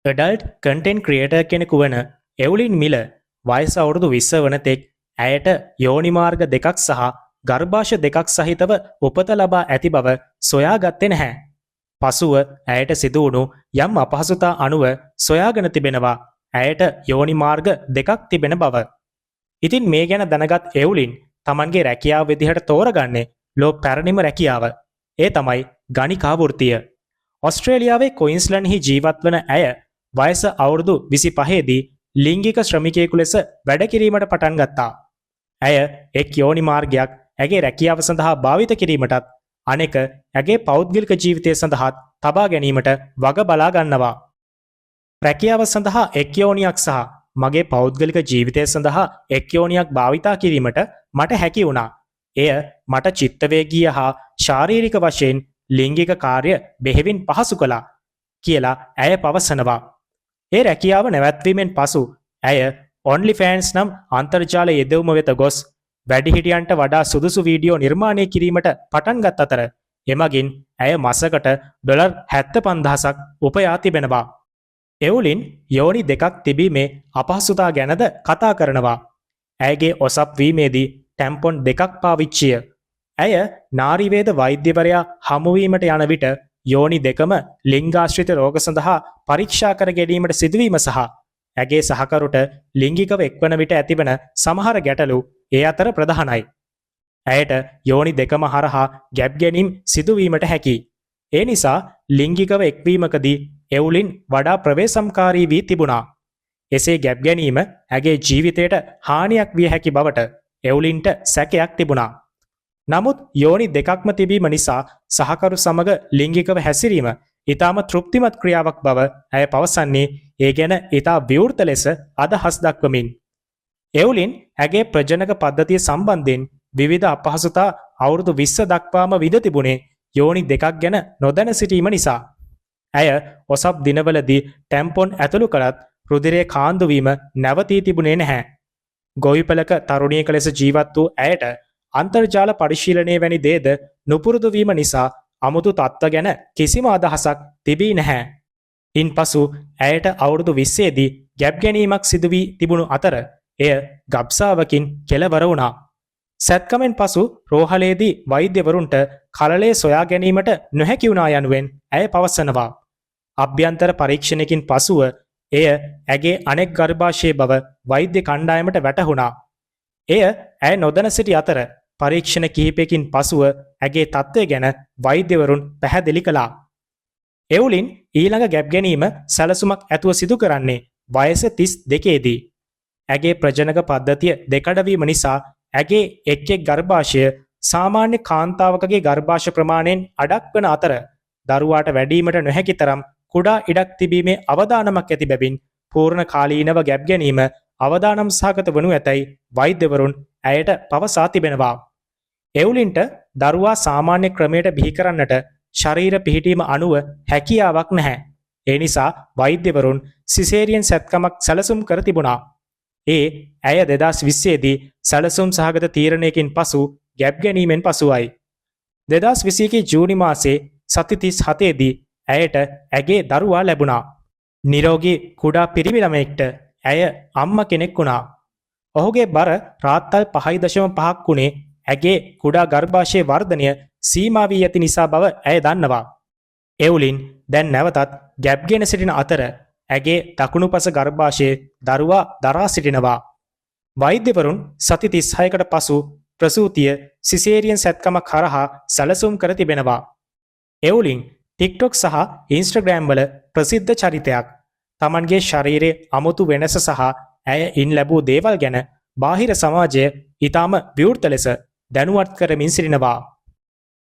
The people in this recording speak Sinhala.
ඇඩල්ට් කන්ටෙන්ට් ක්‍රියේටර් කෙනෙකු වන එවුලින් මිල වයස අවුරුදු 20 වනතෙක් ඇයට යෝනි මාර්ග දෙකක් සහ ගර්භාෂ දෙකක් සහිතව උපත ලබා ඇති බව සොයාගත්තේ නැහැ. පසුව ඇයට සිදුවුණු යම් අපහසුතා අනුව සොයාගෙන තිබෙනවා ඇයට යෝනි මාර්ග දෙකක් තිබෙන බව. ඉතින් මේ ගැන දැනගත් එවුලින් තමන්ගේ රැකියාව විදිහට තෝරගන්නේ ලෝ පැරණිම රැකියාව. ඒ තමයි ගණිකා වෘත්තිය. ඔස්ට්‍රේලියාවේ ක්වීන්ස්ලන්ඩ්හි ජීවත් වන ඇය වයස අවුරුදු 25 දී ලිංගික ශ්‍රමිකයෙකු ලෙස වැඩ කිරීමට පටන් ගත්තා. ඇය එක් යෝනි මාර්ගයක් ඇගේ රැකියාව සඳහා භාවිත කිරීමටත් අනෙක ඇගේ පෞද්ගලික ජීවිතය සඳහාත් තබා ගැනීමට වග බලා ගන්නවා. රැකියාව සඳහා එක් යෝනියක් සහ මගේ පෞද්ගලික ජීවිතය සඳහා එක් යෝනියක් භාවිතා කිරීමට මට හැකි වුණා. එය මට චිත්තවේගීය හා ශාරීරික වශයෙන් ලිංගික කාර්ය බෙහෙවින් පහසු කළා කියලා ඇය පවසනවා. ඒ රැකියාව නැවැත්වීමෙන් පසු ඇය OnlyFans නම් අන්තර්ජාල යෙදවුම වෙත ගොස් වැඩිහිටියන්ට වඩා සුදුසු වීඩියෝ නිර්මාණය කිරීමට පටන් ගත් අතර එමගින් ඇය මසකට ඩොලර් 75,000ක් උපයා තිබෙනවා. එවුලින් යෝනි දෙකක් තිබීමේ අපහසුතා ගැනද කතා කරනවා. ඇයගේ ඔසප් වීමේදී ටැම්පොන් දෙකක් පාවිච්චිය. ඇය නාරිවේද වෛද්‍යවරයා හමුවීමට යන විට යෝනි දෙකම ලිංගාශ්‍රිත රෝග සඳහා පරීක්ෂා කර ගැනීමට සිදුවීම සහ ඇගේ සහකරුට ලිංගිකව එක්වන විට ඇතිවන සමහර ගැටලු ඒ අතර ප්‍රධානයි. ඇයට යෝනි දෙකම හරහා ගැබ් ගැනීම් සිදුවීමට හැකි. ඒ නිසා ලිංගිකව එක්වීමකදී එවුලින් වඩා ප්‍රවේශම්කාරී වී තිබුණා. එසේ ගැබ් ගැනීම ඇගේ ජීවිතයට හානියක් විය හැකි බවට එවුලින්ට සැකයක් තිබුණා. නමුත් යෝනි දෙකක්ම තිබීම නිසා සහකරු සමග ලිංගිකව හැසිරීම ඉතාම තෘප්තිමත් ක්‍රියාවක් බව ඇය පවසන්නේ ඒ ගැන ඉතා විවෘත ලෙස අදහස් දක්වමින්. එවුලින් ඇගේ ප්‍රජනක පද්ධතිය සම්බන්ධයෙන් විවිධ අපහසුතා අවුරුදු 20 දක්වාම විඳ තිබුණේ යෝනි දෙකක් ගැන නොදැන සිටීම නිසා. ඇය ඔසප් දිනවලදී ටැම්පොන් ඇතුළු කළත් රුධිරයේ කාන්දු වීම නැවතී තිබුණේ නැහැ. ගොවිපලක තරුණියක ලෙස ජීවත් වූ ඇයට අන්තර්ජාල පරිශීලනය වැනි දේද නුපුරුදු වීම නිසා අමුතු තත්ත්ව ගැන කිසිම අදහසක් තිබී නැහැ. ඉන්පසු ඇයට අවුරුදු 20 දී ගැබ් ගැනීමක් සිදු වී තිබුණු අතර එය ගබ්සාවකින් කෙලවර වුණා. සැත්කමෙන් පසු රෝහලේදී වෛද්‍යවරුන්ට කලලේ සොයා ගැනීමට නොහැකි වුණා යනුවෙන් ඇය පවසනවා. අභ්‍යන්තර පරීක්ෂණයකින් පසුව එය ඇගේ අනෙක් ගර්භාෂයේ බව වෛද්‍ය කණ්ඩායමට වැටහුණා. එය ඇය නොදැන සිටි අතර පරීක්ෂණ කිහිපයකින් පසුව ඇගේ තත්ත්වය ගැන වෛද්‍යවරුන් පැහැදිලි කළා. එවුලින් ඊළඟ ගැබ් ගැනීම සැලසුමක් ඇතුව සිදු කරන්නේ වයස 32 දී. ඇගේ ප්‍රජනක පද්ධතිය දෙකඩවීම නිසා ඇගේ එක් ගර්භාෂය සාමාන්‍ය කාන්තාවකගේ ගර්භාෂ ප්‍රමාණයෙන් අඩක් වන අතර දරුවාට වැඩීමට නොහැකි තරම් කුඩා ඉඩක් තිබීමේ අවදානමක් ඇති බැවින් පූර්ණ කාලීනව ගැබ් ගැනීම අවදානම් සහගත වනු ඇතැයි වෛද්‍යවරුන් ඇයට පවසා තිබෙනවා. එවුලින්ට දරුවා සාමාන්‍ය ක්‍රමයට බිහි කරන්නට ශරීර පිහිටීම අනුව හැකියාවක් නැහැ. ඒ නිසා වෛද්‍යවරුන් සිසේරියන් සැත්කමක් සැලසුම් කර තිබුණා. ඒ ඇය 2020 දී සැලසුම් සහගත තීරණයකින් පසු ගැබ් ගැනීමෙන් පසුවයි. 2021 ජූනි මාසයේ සති 37 දී ඇයට ඇගේ දරුවා ලැබුණා. නිරෝගී කුඩා පිරිමි ළමයෙක්ට ඇය අම්මා කෙනෙක් වුණා. ඔහුගේ බර රාත්තල් 5.5ක් වුණේ ඇගේ කුඩා ගර්භාෂයේ වර්ධනය සීමා වී ඇති නිසා බව ඇය දන්නවා. එවුලින් දැන් නැවතත් ගැබ්ගෙන සිටින අතර ඇගේ දකුණුපස ගර්භාෂයේ දරුවා දරා සිටිනවා. වෛද්‍යවරුන් සති 36කට පසු ප්‍රසූතිය සිසේරියන් සැත්කමක් හරහා සැලසුම් කර තිබෙනවා. එවුලින් TikTok සහ Instagram වල ප්‍රසිද්ධ චරිතයක්. තමන්ගේ ශරීරයේ අමුතු වෙනස සහ ඇය ඉන් ලැබූ දේවල් ගැන බාහිර සමාජය ඊටම විවෘත ලෙස දැනුවත් කරමින් සිටිනවා.